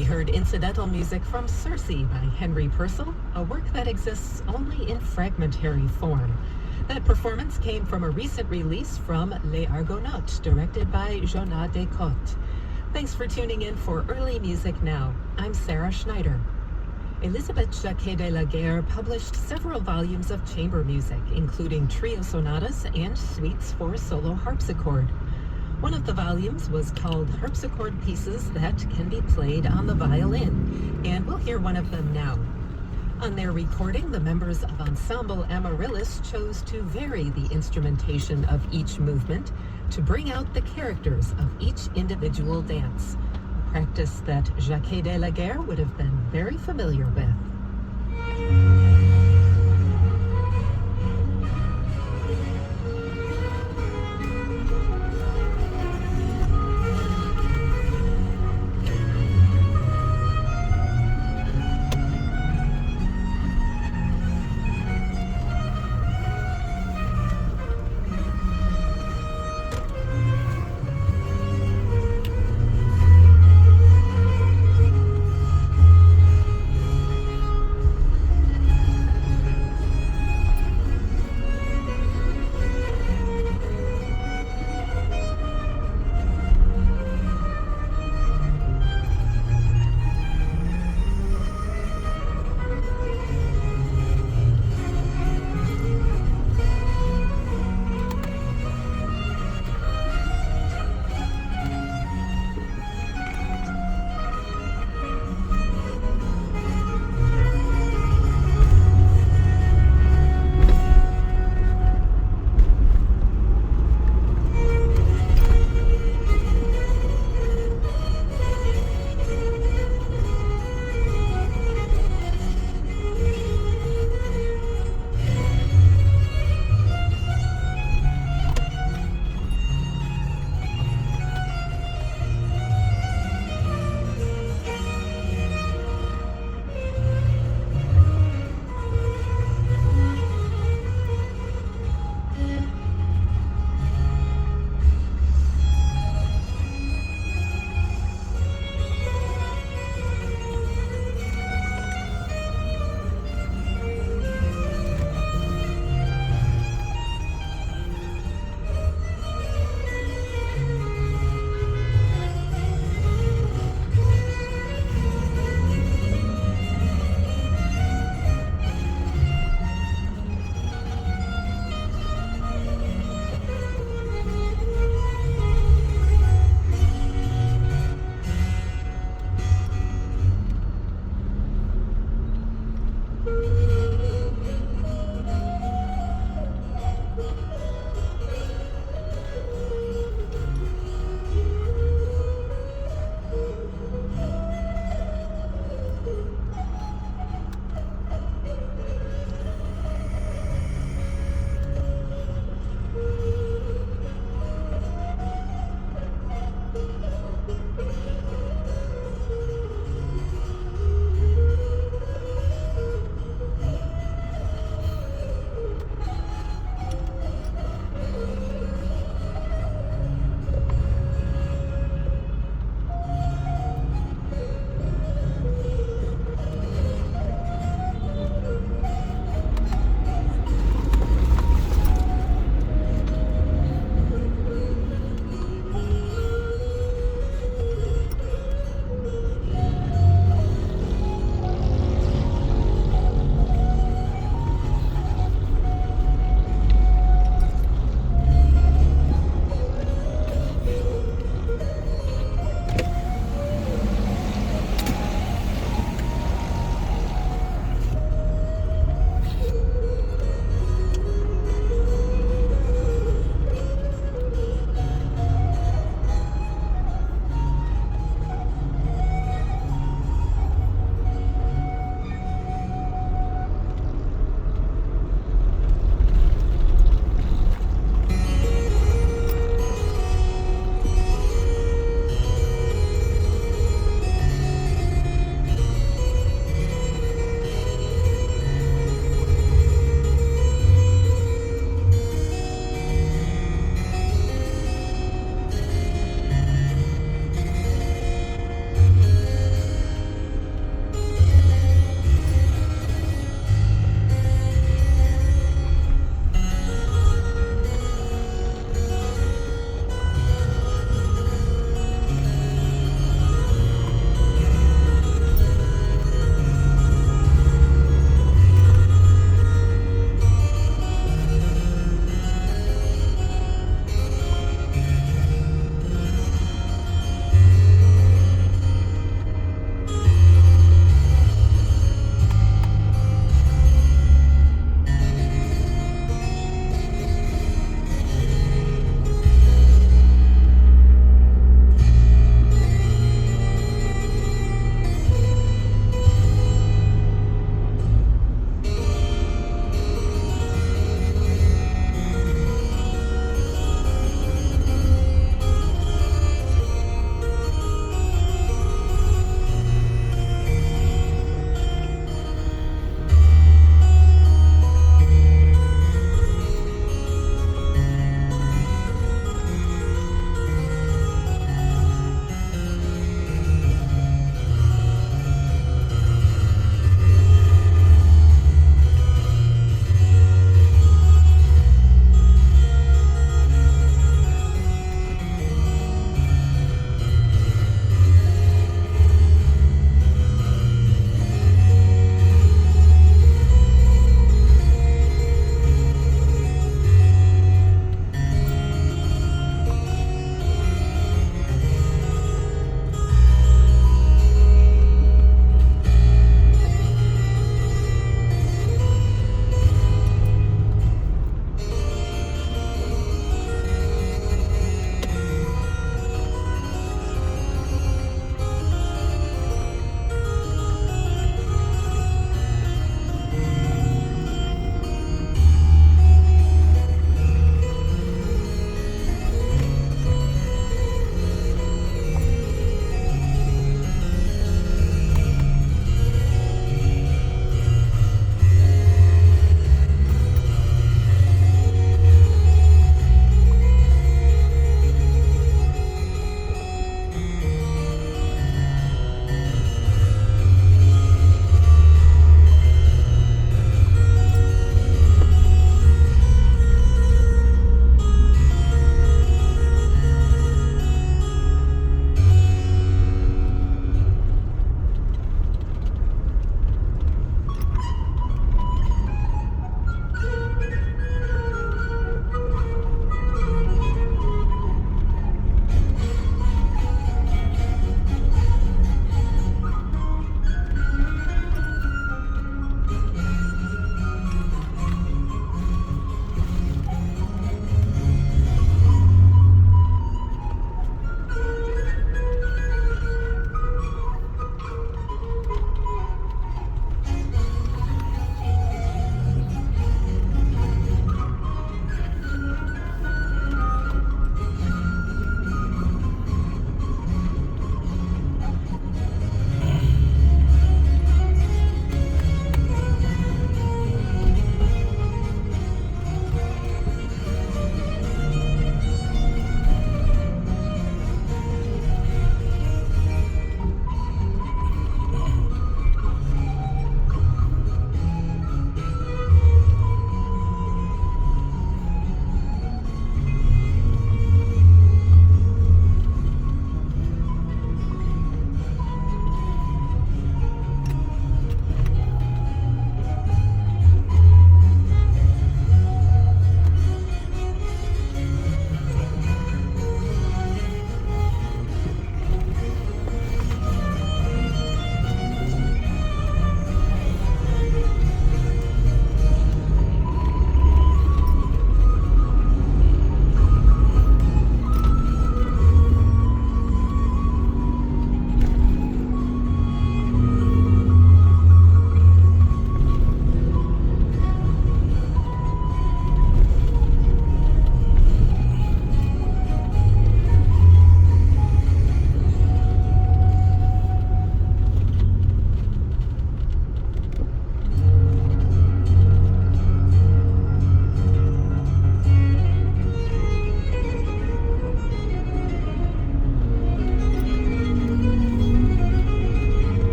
We heard incidental music from Circe by Henry Purcell, a work that exists only in fragmentary form. That performance came from a recent release from Les Argonautes, directed by Jonas Descotes. Thanks for tuning in for Early Music Now. I'm Sarah Schneider. Elisabeth Jacquet de la Guerre published several volumes of chamber music, including trio sonatas and suites for solo harpsichord. One of the volumes was called Harpsichord Pieces That Can Be Played on the Violin, and we'll hear one of them now. On their recording, the members of Ensemble Amaryllis chose to vary the instrumentation of each movement to bring out the characters of each individual dance, a practice that Jacquet de la Guerre would have been very familiar with.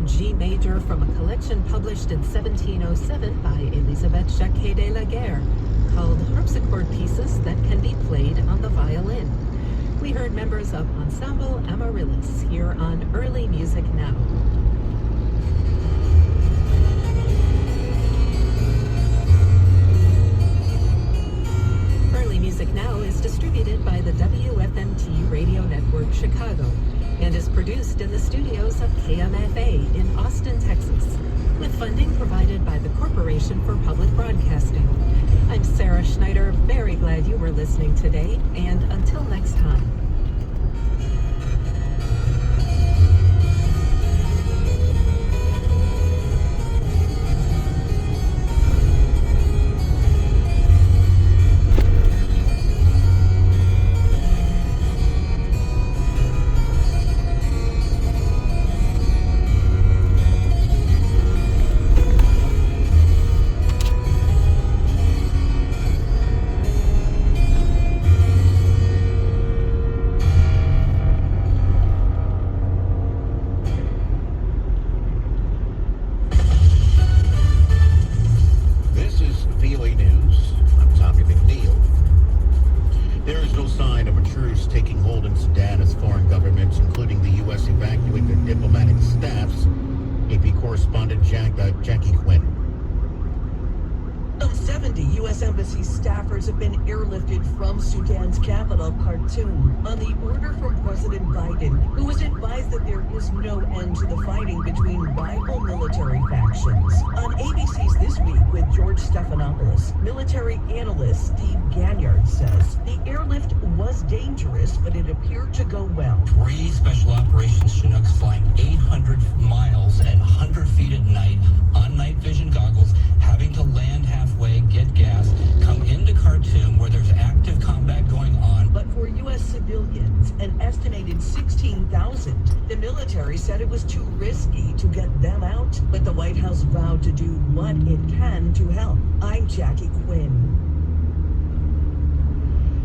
in G major from a collection published in 1707 by Elisabeth Jacquet de la Guerre, called Harpsichord Pieces That Can Be Played on the Violin. We heard members of Ensemble Amaryllis here on Early Music Now. Early Music Now is distributed by the WFMT Radio Network Chicago and is produced in the studios of KMFA in Austin, Texas, with funding provided by the Corporation for Public Broadcasting. I'm Sarah Schneider, very glad you were listening today, and until next time. Have been airlifted from Sudan's capital, Khartoum, on the order from President Biden, who was advised that there is no end to the fighting between rival military factions. On ABC's This Week with George Stephanopoulos, military analyst Steve Ganyard says the airlift was dangerous, but it appeared to go well. 3 Special Operations Chinooks flying 800 miles at 100 feet at night on night vision goggles, having to land halfway, get gas, come into Khartoum where there's active combat going on. But for U.S. civilians, an estimated 16,000, the military said it was too risky to get them out. But the White House vowed to do what it can to help. I'm Jackie Quinn.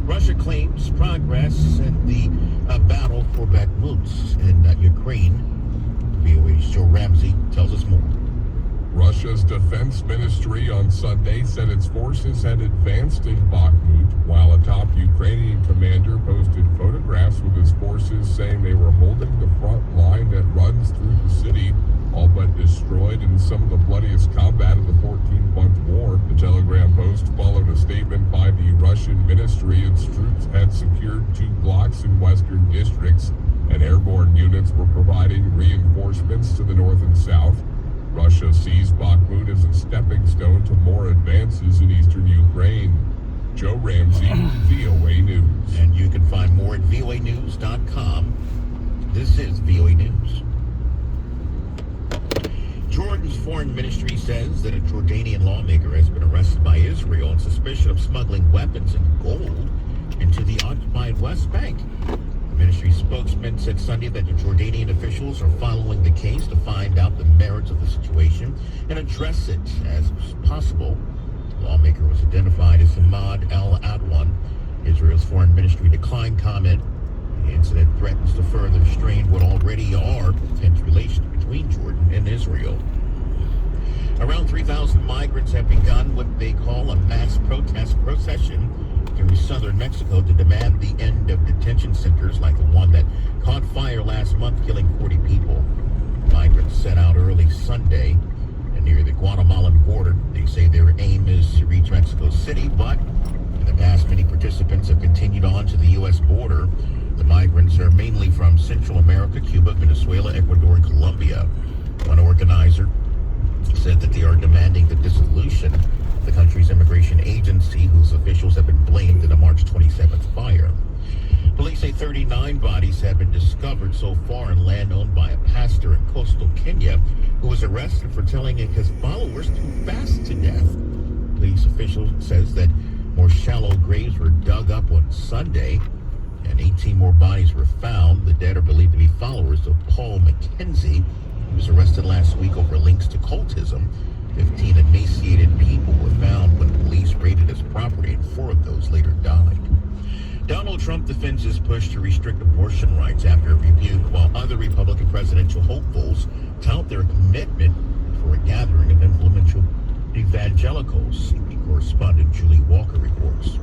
Russia claims progress in the battle for Bakhmut in Ukraine. VOA's Joe Ramsey tells us more. Russia's defense ministry on Sunday said its forces had advanced in Bakhmut, while a top Ukrainian commander posted photographs with his forces saying they were holding the front line that runs through the city, all but destroyed in some of the bloodiest combat of the 14-month war. The Telegram Post followed a statement by the Russian ministry. Its troops had secured 2 blocks in western districts, and airborne units were providing reinforcements to the north and south. Russia sees Bakhmut as a stepping stone to more advances in eastern Ukraine. Joe Ramsey, VOA News. And you can find more at voanews.com. This is VOA News. Jordan's foreign ministry says that a Jordanian lawmaker has been arrested by Israel on suspicion of smuggling weapons and gold into the occupied West Bank. The ministry spokesman said Sunday that the Jordanian officials are following the case to find out the merits of the situation and address it as possible. The lawmaker was identified as Hamad al-Adwan. Israel's foreign ministry declined comment. The incident threatens to further strain what already are tense relations between Jordan and Israel. Around 3,000 migrants have begun what they call a mass protest procession through southern Mexico to demand the end of detention centers like the one that caught fire last month, killing 40 people. Migrants set out early Sunday and near the Guatemalan border. They say their aim is to reach Mexico City, but in the past, many participants have continued on to the U.S. border. The migrants are mainly from Central America, Cuba, Venezuela, Ecuador, and Colombia. One organizer said that they are demanding the dissolution of the country's immigration agency, whose officials have been blamed in a March 27th fire. Police say 39 bodies have been discovered so far in land owned by a pastor in coastal Kenya who was arrested for telling his followers to fast to death. Police official says that more shallow graves were dug up on Sunday and 18 more bodies were found. The dead are believed to be followers of Paul McKenzie, who was arrested last week over links to cultism. 15 emaciated people were found when police raided his property, and 4 of those later died. Donald Trump defends his push to restrict abortion rights after a rebuke, while other Republican presidential hopefuls tout their commitment for a gathering of influential evangelicals. CP correspondent Julie Walker reports.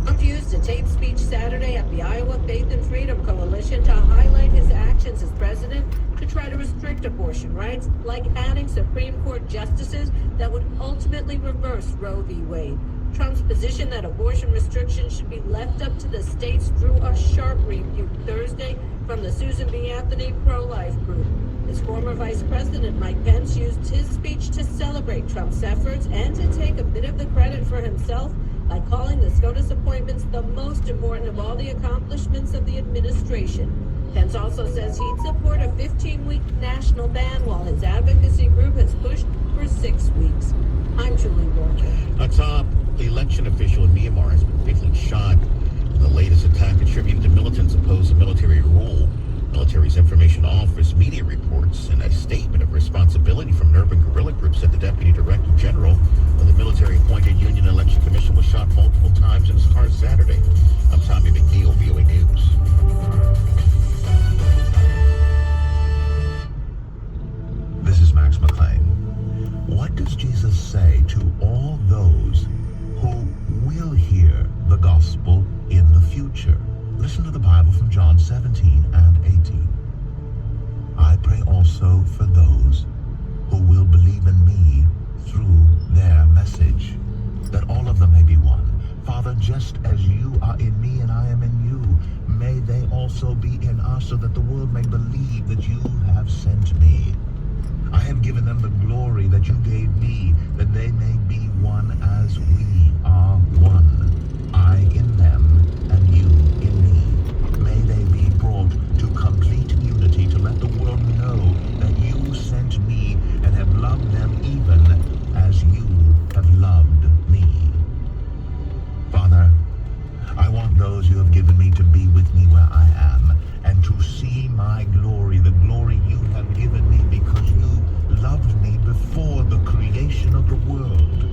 Trump used a taped speech Saturday at the Iowa Faith and Freedom Coalition to highlight his actions as president to try to restrict abortion rights, like adding Supreme Court justices that would ultimately reverse Roe v. Wade. Trump's position that abortion restrictions should be left up to the states drew a sharp rebuke Thursday from the Susan B. Anthony pro-life group. His former Vice President Mike Pence used his speech to celebrate Trump's efforts and to take a bit of the credit for himself by calling the SCOTUS appointments the most important of all the accomplishments of the administration. Pence also says he'd support a 15-week national ban while his advocacy group has pushed for 6 weeks. I'm Julie Walker. A top election official in Myanmar has been fatally shot in the latest attack attributed to militants opposed to military rule. Military's information office media reports in a statement of responsibility from an urban guerrilla group said the Deputy Director General of the military-appointed Union Election Commission was shot multiple times in his car Saturday. I'm Tommy McNeil, VOA News. This is Max McLean. What does Jesus say to all those who will hear the gospel in the future? Listen to the Bible from John 17 and 18. I pray also for those who will believe in me through their message, that all of them may be one. Father, just as you are in me and I am in you, may they also be in us, so that the world may believe that you have sent me. I have given them the glory that you gave me, that they may be one as we are one. I in them and you in me. May they be brought to complete unity, to let the world know that you sent me and have loved them even as you have loved me. Father, I want those you have given me to be with me where I am, and to see my glory, the glory you have given me because you loved me before the creation of the world.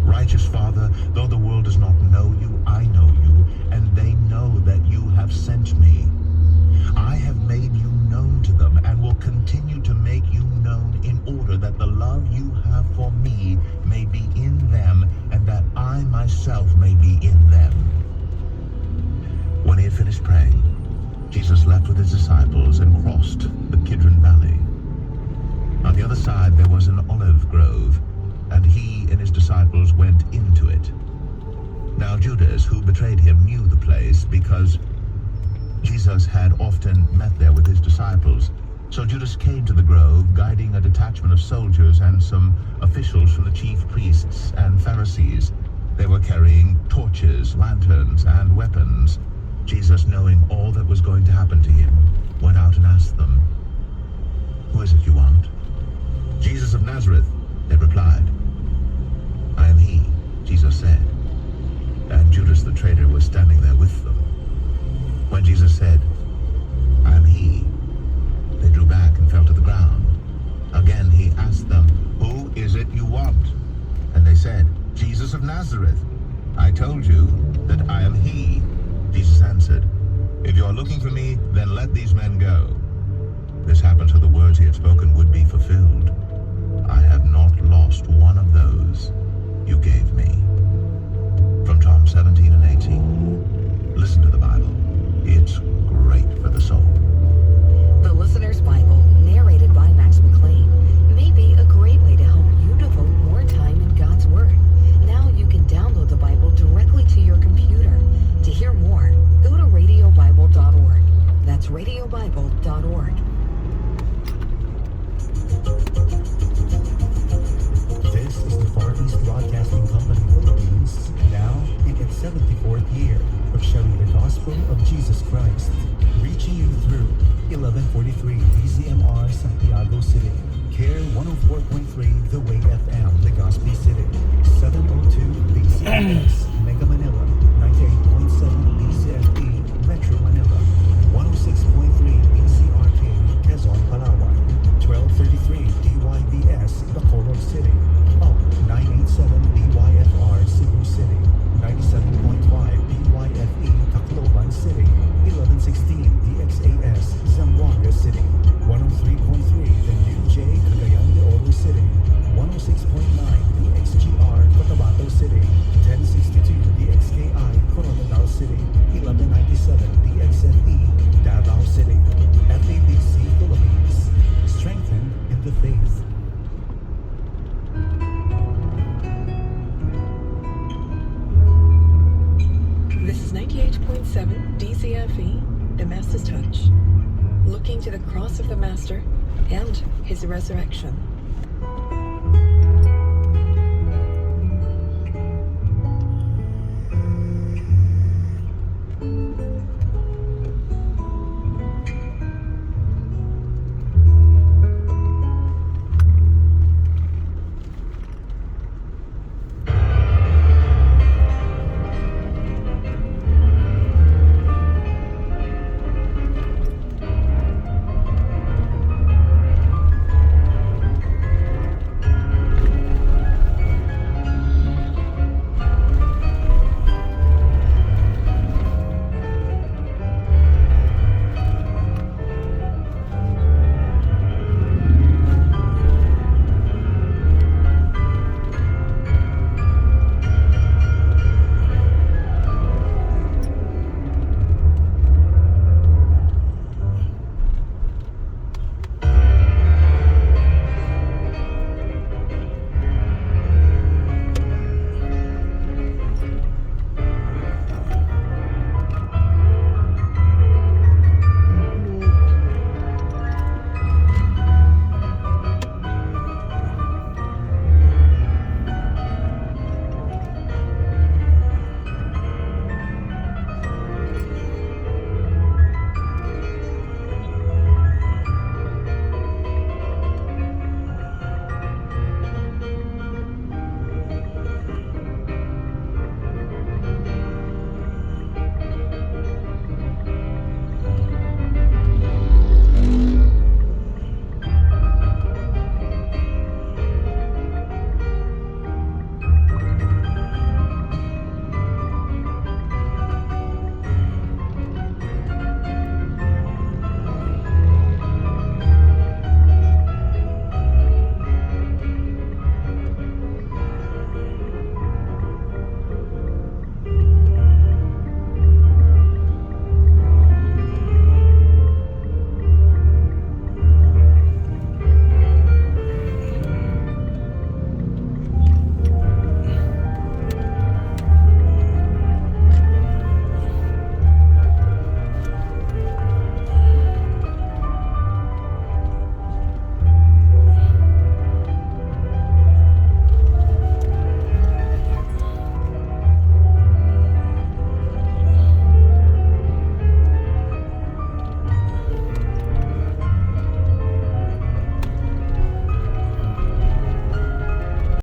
Righteous Father, though the world does not know you, I know you, and they know that you have sent me. I have made you known to them and will continue to make you known, in order that the love you have for me may be in them, and that I myself may be in them. When he had finished praying, Jesus left with his disciples and crossed the Kidron Valley. On the other side there was an olive grove, and he and his disciples went into it. Now Judas, who betrayed him, knew the place, because Jesus had often met there with his disciples. So Judas came to the grove, guiding a detachment of soldiers and some officials from the chief priests and Pharisees. They were carrying torches, lanterns, and weapons. Jesus, knowing all that was going to happen to him, went out and asked them, "Who is it you want?" "Jesus of Nazareth," they replied. "I am he," Jesus said. And Judas the traitor was standing there with them. When Jesus said, "I am he," they drew back and fell to the ground. Again he asked them, "Who is it you want?" And they said, "Jesus of Nazareth." "I told you that I am he." Jesus answered, "If you are looking for me, then let these men go." This happened so the words he had spoken would be fulfilled. "I have not lost one of those you gave me." From John 17 and 18. Listen to the Bible. It's great for the soul. The Listener's Bible, narrated by Max McLean, may be a great way to help you devote more time in God's Word. Now you can download the Bible directly to your computer. To hear more, go to radiobible.org. That's radiobible.org. This is the Far East Broadcasting Company Philippines, now in its 74th year of sharing the gospel of Jesus Christ, reaching you through 1143 BZMR Santiago City, CARE 104.3 The Way FM Legazpi City, 702 BCS Mega Manila, 98.7 BCFE Metro Manila, 106.3 BCRK Quezon, Palawan, 1233 DYBS Bacolod City, up 987 BYFR Cebu City, 97.5 BYFE Tacloban, the Master's touch, looking to the cross of the Master and his resurrection.